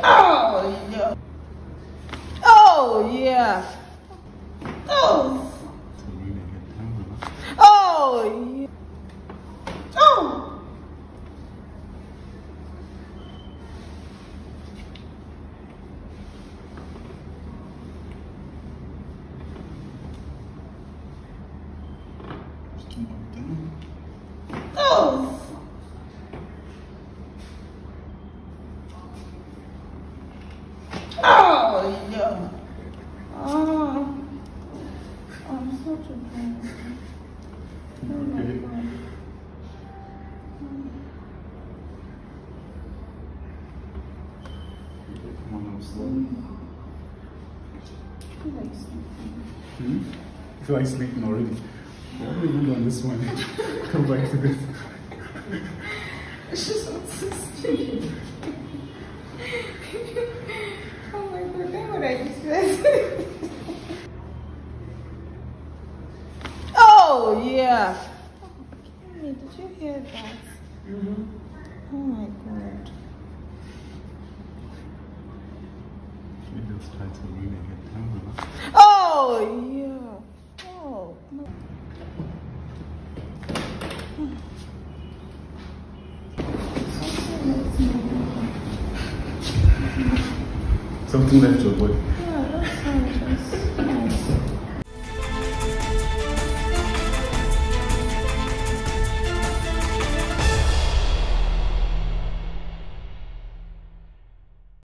Oh, yeah. Oh, yeah. Oh. Oh, yeah. Oh. Oh. Oh, yeah. Oh. I'm such a bad. Okay. Come on now, slowly. I feel like sleeping already. Why are we even on this one? Come back to this. It's just so sleep. Oh my god, that's what I just said. Oh, yeah. Kimmy, did you hear that? Oh my god. We just try to really get down, huh? Oh, yeah. Oh, no. Something left your body. Yeah, that's how it is.